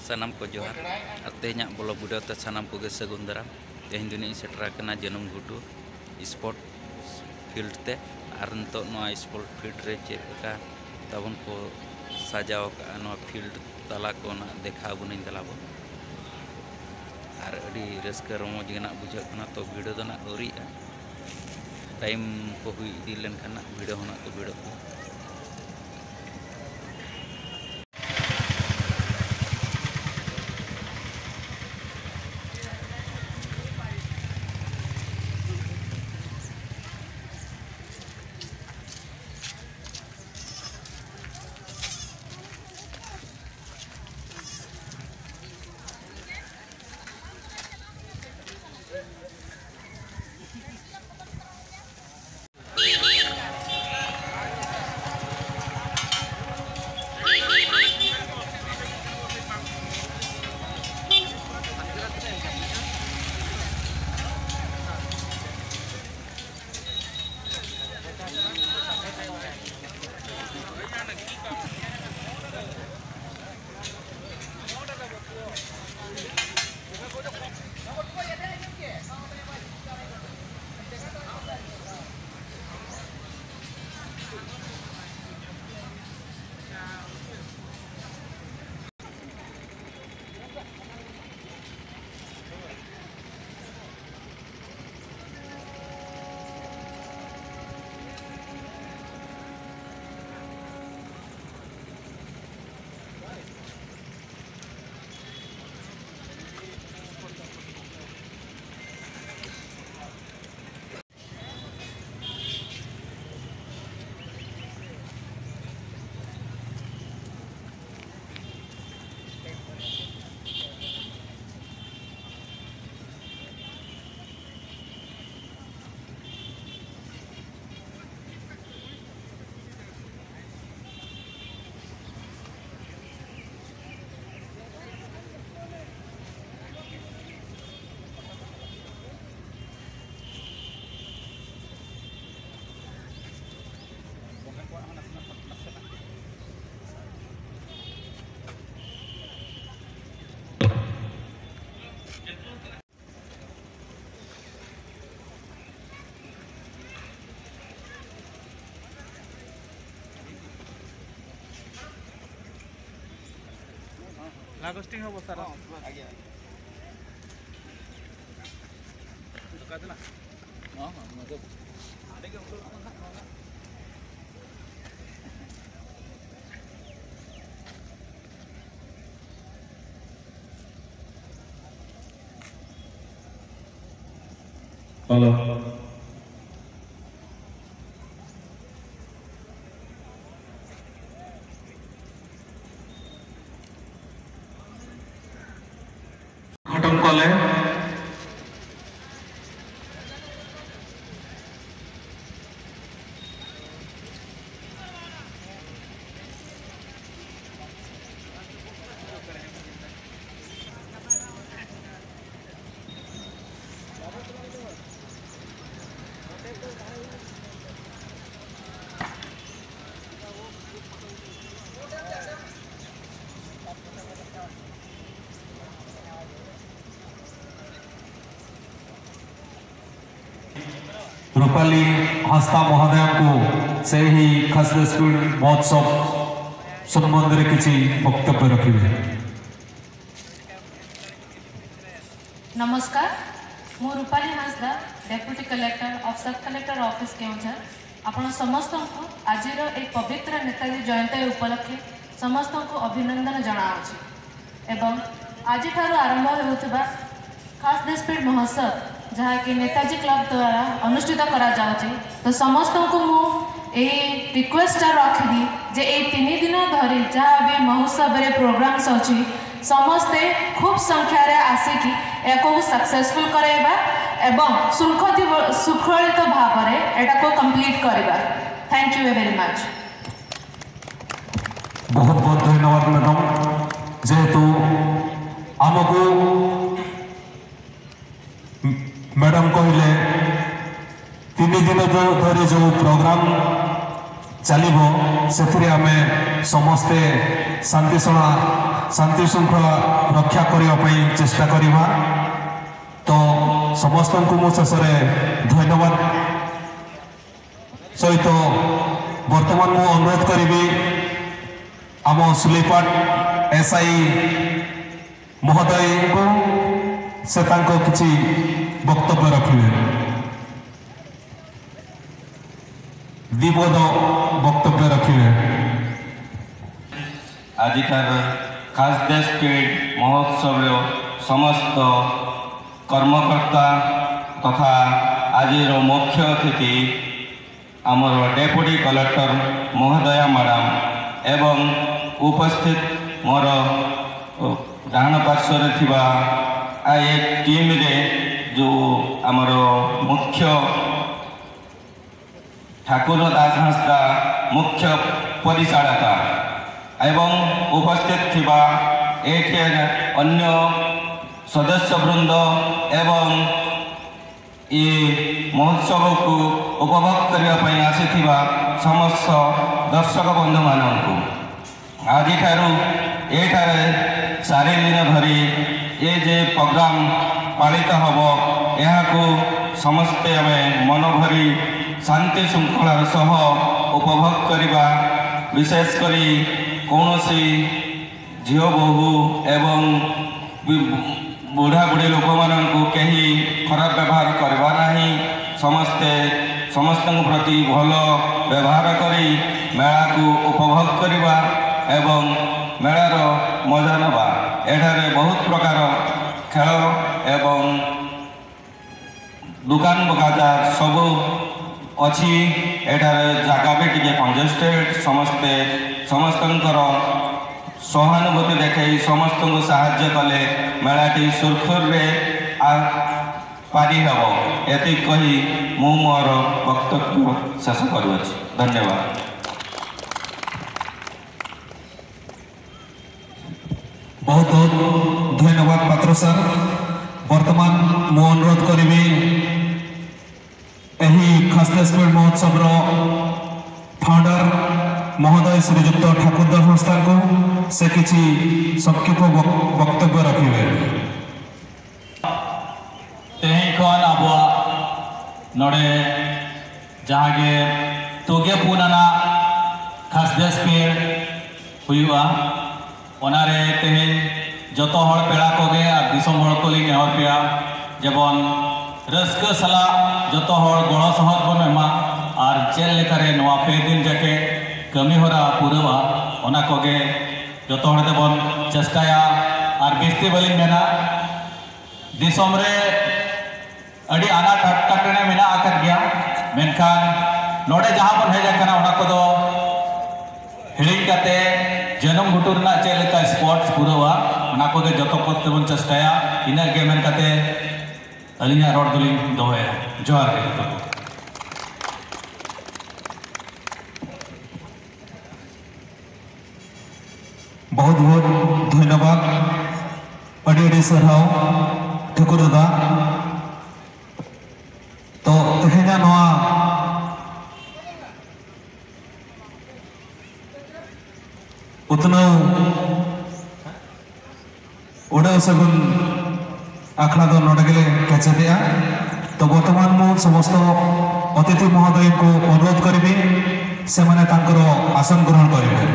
सानाम को जोहार तेहना बोलो वीडियो ते सानाम को सगुन दाराम तेहन दिन सेटरा जनम घुटू स्पोर्ट फील्ड ते और नित स्पोर्ट फील्ड रे चेका तबन को सजाव का फील्ड तला को देखा बन दलाबो और अड़ी रस्का रमोज बुझा तो वीडियो तो औरी टाइम को हुई इदी लेनखान वीडियो होना तो वीडियो को लागोस्टिंग हो सर आगे तो का देना हां हां मतलब आगे हेलो घटन कले रूपाली हस्ता महोदय को से ही खासदास महोत्सव संबंध में किसी वक्तव्य रखिए। नमस्कार मु Rupali Hansda deputy collector of सब कलेक्टर ऑफिस केउझर आपण समस्त को आज एक पवित्र नेताजी जयंती उपलक्षे समस्त को अभिनंदन जनाऊँगी एवं आज आरंभ होता खासदास महोत्सव जहाँकि नेताजी क्लब द्वारा अनुष्ठित करा जाउची तो समस्त को मु रिक्वेस्ट रखी जे ये 3 दिन धरी जहाँ भी महोत्सव रे प्रोग्राम्स अच्छी समस्ते खूब संख्यार आसिकी या सक्सेसफुल कराइबा एवं सुखलित भाव में एटा को कंप्लीट करबा। Thank you very much. बहुत बहुत धन्यवाद मैडम जेहेतु आमको मैडम कहले 3 दिन धरी जो प्रोग्राम चलो से आम समस्ते शांतिशला शांति श्रृंखला रक्षा करने चेष्टा करवा। तो समस्त को मु शेष धन्यवाद सहित वर्तमान मु अनुरोध करी आम सुलेपाट एसआई महोदय को से किसी वक्तव्य रखिए दिपद वक्तव्य रखिए। आजिकार खासदेश स्पीड महोत्सव समस्त कर्मकर्ता तथा आज मुख्य अतिथि आमर डेप्यूटी कलेक्टर महोदया मैडम एवं उपस्थित मोर डाण पार्श्वर थिबा एक टीम रे जो आमर मुख्य ठाकुर दास हांसदा मुख्य परिचालका एवं उपस्थित थिबा एक अन्य सदस्य वृंद एवं ये महोत्सव को उपभोग करने आसीथिबा समस्त दर्शक बंधु मानू आज एठारे 4 दिन धरी ये जे प्रोग्राम पालित हम यहाँ समस्ते आम मन भरी शांति श्रृंखलार सह उपभोग करवा। विशेषकर कौन झील बोहू एवं बुढ़ा बुढ़ी लोक मानू कहीं खराब व्यवहार करवा नहीं समस्ते समस्त प्रति भल व्यवहार करी मेला को उपभोग करवा एवं मेलार मजा नवा। एठारे बहुत प्रकार खेल एवं दुकान बजार सब अच्छी एठारे जगह भी टिके कंजेस्टेड समस्ते समस्तंकर सहानुभूति देखाई समस्त को साहाय्य कले मेलाटी सुरखुर पारी हम एति कही मु मोर वक्तव्य शेष करुछि। धन्यवाद। बहुत बहुत धन्यवाद पात्र सर। वर्तमान मु अनुरोध करी खासदेश स्पीड महोत्सव फाउंडर महोदय श्रीजुक्त ठाकुर दास संस्था को से किसी संक्षिप्त वक्तव्य रखिए। तेहन अब नोड़े जहाँगे तोगे पुनाना खासदेश स्पीड हुआ ओनारे तेहन जतो हड़ पेड़ा कोगे और दिसम हड़ को लिंग नेहर पेया जेबन रस्क सला जतो हड़ गड़ सहद बन एमा और चेल लेकारे नवा 5 दिन जाके कमी होरा पूरवा ओना कोगे जतो हड़ देबन चेष्टाया और बेस्ती बलिंग मेना दिसम रे अड़ी आना टकटने मेना आकर गया मेनखान नोड़े जहाँ बन हेज आकना ओना को दो हिलिंग काते जनम घुटुर ना चेलेका स्पोर्ट्स पूरवा ओना को दे जतो पत्ते बन चेष्टाया इना गे मेन काते अलिया रोड दुलिंग दोहे जोहार के तो बहुत बहुत धन्यवाद अड़ी अड़ी सरहाव ठाकुर दादा। तो तेहना नवा उतना उड़ाव सगुन आखड़ा दो नोडगले कैचे दिया। तो वर्तमान मु समस्त अतिथि महोदय को अनुरोध करी से माने आसन ग्रहण करेंगे।